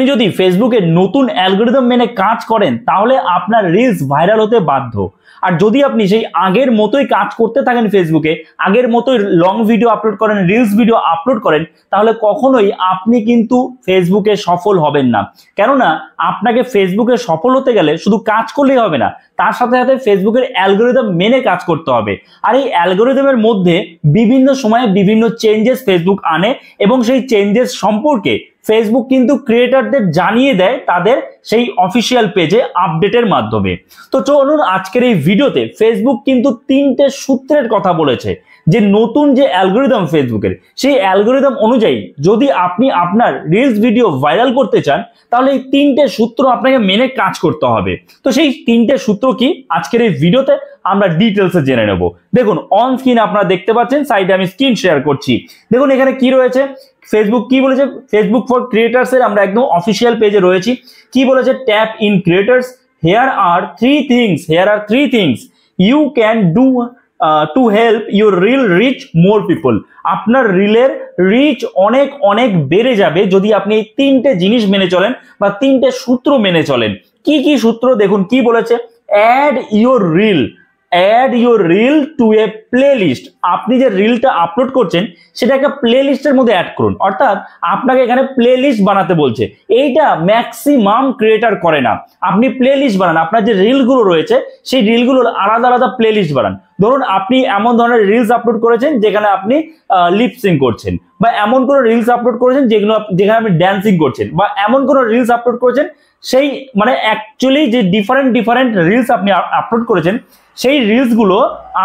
যদি ফেসবুকে নতুন অ্যালগরিদম মেনে কাজ করেন তাহলে আপনার রিলস ভাইরাল হতে বাধ্য। আর যদি আপনি সেই আগের মতোই কাজ করতে থাকেন, ফেসবুকে আগের মতোই লং ভিডিও আপলোড করেন, রিলস ভিডিও আপলোড করেন, তাহলে কখনোই আপনি কিন্তু ফেসবুকে সফল হবেন না। কেননা আপনাকে ফেসবুকে সফল হতে গেলে শুধু কাজ করলেই হবে না, তার সাথে সাথে ফেসবুকের অ্যালগরিদম মেনে কাজ করতে হবে। আর এই অ্যালগরিদমের মধ্যে বিভিন্ন সময়ে বিভিন্ন চেঞ্জেস ফেসবুক আনে এবং সেই চেঞ্জেস সম্পর্কে ফেসবুক কিন্তু ক্রিয়েটরদের জানিয়ে দেয় তাদের সেই অফিসিয়াল পেজে আপডেটের মাধ্যমে। তো চলুন আজকের এই ভিডিওতে ফেসবুক কিন্তু তিনটে সূত্রের কথা বলেছে যে নতুন যে অ্যালগরিদম ফেসবুকের, সেই অ্যালগরিদম অনুযায়ী যদি আপনি আপনার রিলস ভিডিও ভাইরাল করতে চান তাহলে এই তিনটে সূত্র আপনাকে মেনে কাজ করতে হবে। তো সেই তিনটে সূত্র কি আজকের এই ভিডিওতে আমরা ডিটেলসে জেনে নেব। দেখুন অন স্ক্রিন আপনারা দেখতে পাচ্ছেন, সাইডে আমি স্ক্রিন শেয়ার করছি। দেখুন এখানে কি রয়েছে, ফেসবুক কি বলেছে, ফেসবুক ফর ক্রিয়েটার্স এর আমরা একদম অফিসিয়াল পেজে রয়েছি। কি বলেছে, tap in creators, here are three things you can do to help your reel reach more people. আপনার রিলের রিচ অনেক অনেক বেড়ে যাবে যদি আপনি এই তিনটে জিনিস মেনে চলেন বা তিনটে সূত্র মেনে চলেন। কি কি সূত্র দেখুন কি বলেছে, add your reel to a playlist. আপনি যে রিলটা আপলোড করছেন সেটা একটা প্লে লিস্টের মধ্যে অ্যাড করুন, অর্থাৎ আপনাকে এখানে প্লে লিস্ট বানাতে বলছে। এইটা ম্যাক্সিমাম ক্রিয়েটর করে না। আপনি প্লে লিস্ট বানান, আপনার যে রিলগুলো রয়েছে সেই রিলগুলোর আলাদা আলাদা প্লে লিস্ট বানান। ধরুন আপনি এমন ধরনের রিলস আপলোড করেছেন যেখানে আপনি লিপসিং করছেন, বা এমন কোনো রিলস আপলোড করেছেন যেখানে আপনি ড্যান্সিং করছেন, বা এমন কোনো রিলস আপলোড করেছেন সেই মানে অ্যাকচুয়ালি যে ডিফারেন্ট রিলস আপনি আপলোড করেছেন সেই রিলসগুলো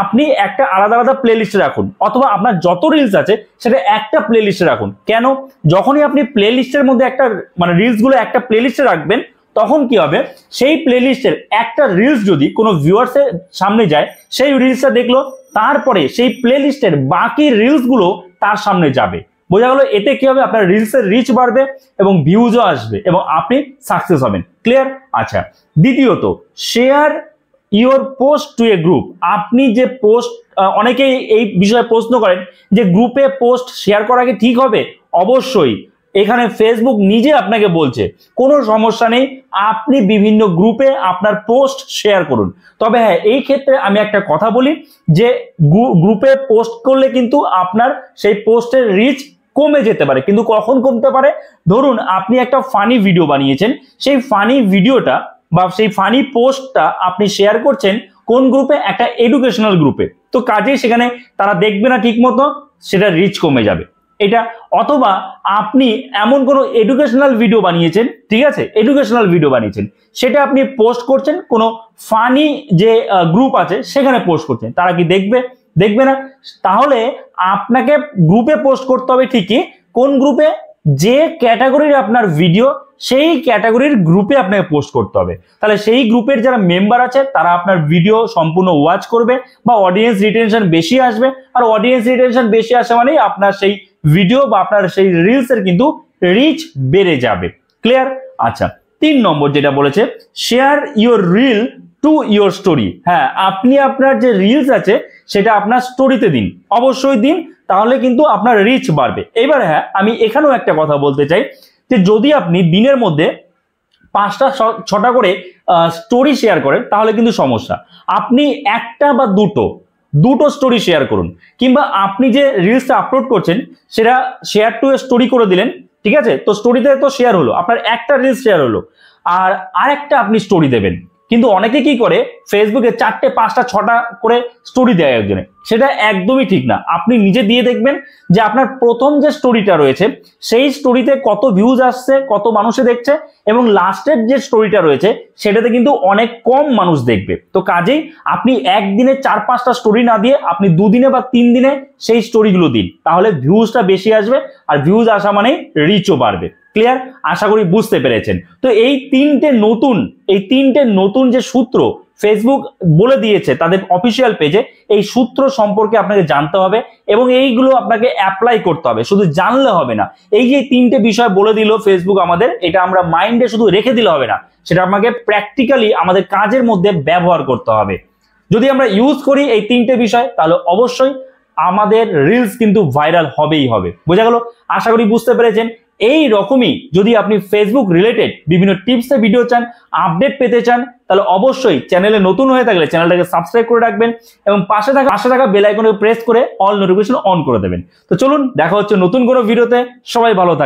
আপনি একটা আলাদা আলাদা প্লে লিস্টে রাখুন, অথবা আপনার যত রিলস আছে সেটা একটা প্লে লিস্টে রাখুন। কেন, যখনই আপনি প্লে লিস্টের মধ্যে একটা মানে রিলসগুলো একটা প্লে লিস্টে রাখবেন তখন কি হবে, সেই প্লে লিস্টের একটা রিলস যদি কোনো ভিউয়ার্সের সামনে যায়, সেই রিলসটা দেখলো, তারপরে সেই প্লে লিস্টের বাকি রিলসগুলো তার সামনে যাবে। বোঝা গেল, এতে কি হবে, আপনার রিলসের রিচ বাড়বে এবং ভিউজও আসবে এবং আপনি সাকসেস হবেন। ক্লিয়ার? আচ্ছা, দ্বিতীয়ত, share your post to a group. আপনি যে পোস্ট, অনেকেই এই বিষয়ে প্রশ্ন করেন যে গ্রুপে পোস্ট শেয়ার করা কি ঠিক হবে? অবশ্যই। এখানে ফেসবুক নিজে আপনাকে বলছে কোনো সমস্যা নেই, আপনি বিভিন্ন গ্রুপে আপনার পোস্ট শেয়ার করুন। তবে হ্যাঁ, এই ক্ষেত্রে আমি একটা কথা বলি যে গ্রুপে পোস্ট করলে কিন্তু আপনার সেই পোস্টের রিচ কমে যেতে পারে। কিন্তু কখন কমতে পারে, ধরুন আপনি একটা ফানি ভিডিও বানিয়েছেন, সেই ফানি ভিডিওটা বা সেই ফানি পোস্টটা আপনি শেয়ার করছেন কোন গ্রুপে, একটা এডুকেশনাল গ্রুপে, তো কাজেই সেখানে তারা দেখবে না ঠিক মতো, সেটা রিচ কমে যাবে এটা। অথবা আপনি এমন কোনো এডুকেশনাল ভিডিও বানিয়েছেন, ঠিক আছে, এডুকেশনাল ভিডিও বানিয়েছেন, সেটা আপনি পোস্ট করছেন কোনো ফানি যে গ্রুপ আছে সেখানে পোস্ট করছেন, তারা কি দেখবে না। তাহলে আপনাকে গ্রুপে পোস্ট করতে হবে ঠিকই, কোন গ্রুপে, যে ক্যাটাগরির আপনার ভিডিও সেই ক্যাটাগরির গ্রুপে আপনাকে পোস্ট করতে হবে। তাহলে সেই গ্রুপের যারা মেম্বার আছে তারা আপনার ভিডিও সম্পূর্ণ ওয়াচ করবে বা অডিয়েন্স রিটেনশন বেশি আসবে। আর অডিয়েন্স রিটেনশন বেশি আসে মানেই আপনার সেই ভিডিও বা আপনার সেই রিলসের কিন্তু রিচ বেড়ে যাবে। ক্লিয়ার? আচ্ছা, 3 নম্বর যেটা বলেছে, share your reel to your story. হ্যাঁ, আপনি আপনার যে রিলস আছে সেটা আপনার স্টোরিতে দিন, অবশ্যই দিন, তাহলে কিন্তু আপনার রিচ বাড়বে। এবার হ্যাঁ, আমি এখানেও একটা কথা বলতে চাই যে যদি আপনি দিনের মধ্যে 5টা 6টা করে স্টোরি শেয়ার করেন তাহলে কিন্তু সমস্যা। আপনি একটা বা দুটো স্টোরি শেয়ার করুন, কিংবা আপনি যে রিলসটা আপলোড করছেন সেটা শেয়ার টু স্টোরি করে দিলেন, ঠিক আছে, তো স্টোরিতে তো শেয়ার হলো, আপনার একটা রিলস শেয়ার হলো, আর আরেকটা আপনি স্টোরি দেবেন। কিন্তু অনেকে কি করে, ফেসবুকে 4টে 5টা 6টা করে স্টোরি দেয় একজনে, সেটা একদমই ঠিক না। আপনি নিজে দিয়ে দেখবেন যে আপনার প্রথম যে স্টোরিটা রয়েছে সেই স্টোরিতে কত ভিউজ আসছে, কত মানুষে দেখছে, এবং লাস্টের যে স্টোরিটা রয়েছে সেটাতে কিন্তু অনেক কম মানুষ দেখবে। তো কাজেই আপনি একদিনে 4-5টা স্টোরি না দিয়ে আপনি 2 দিনে বা 3 দিনে সেই স্টোরিগুলো দিন, তাহলে ভিউজটা বেশি আসবে, আর ভিউজ আসা মানে রিচও বাড়বে। ক্লিয়ার? আশা করি বুঝতে পেরেছেন। তো এই তিনটে নতুন যে সূত্র ফেসবুক বলে দিয়েছে তাদের অফিসিয়াল পেজে, এই সূত্র সম্পর্কে আপনাকে জানতে হবে এবং এইগুলো আপনাকে অ্যাপ্লাই করতে হবে, শুধু জানলে হবে না। এই যে 3টে বিষয় বলে দিল ফেসবুক আমাদের, এটা আমরা মাইন্ডে শুধু রেখে দিলে হবে না, সেটা আমাকে প্র্যাকটিক্যালি আমাদের কাজের মধ্যে ব্যবহার করতে হবে। যদি আমরা ইউজ করি এই 3টে বিষয় তাহলে অবশ্যই আমাদের রিলস কিন্তু ভাইরাল হবেই হবে। বোঝা গেল? আশা করি বুঝতে পেরেছেন। এই রকমই যদি আপনি ফেসবুক রিলেটেড বিভিন্ন টিপসের ভিডিও চান, আপডেট পেতে চান, তাহলে অবশ্যই চ্যানেলে নতুন হয়ে থাকলে চ্যানেলটাকে সাবস্ক্রাইব করে রাখবেন এবং পাশে থাকা বেল আইকনে প্রেস করে অল নোটিফিকেশন অন করে দেবেন। তো চলুন দেখা হচ্ছে নতুন কোনো ভিডিওতে। সবাই ভালো থাকবেন।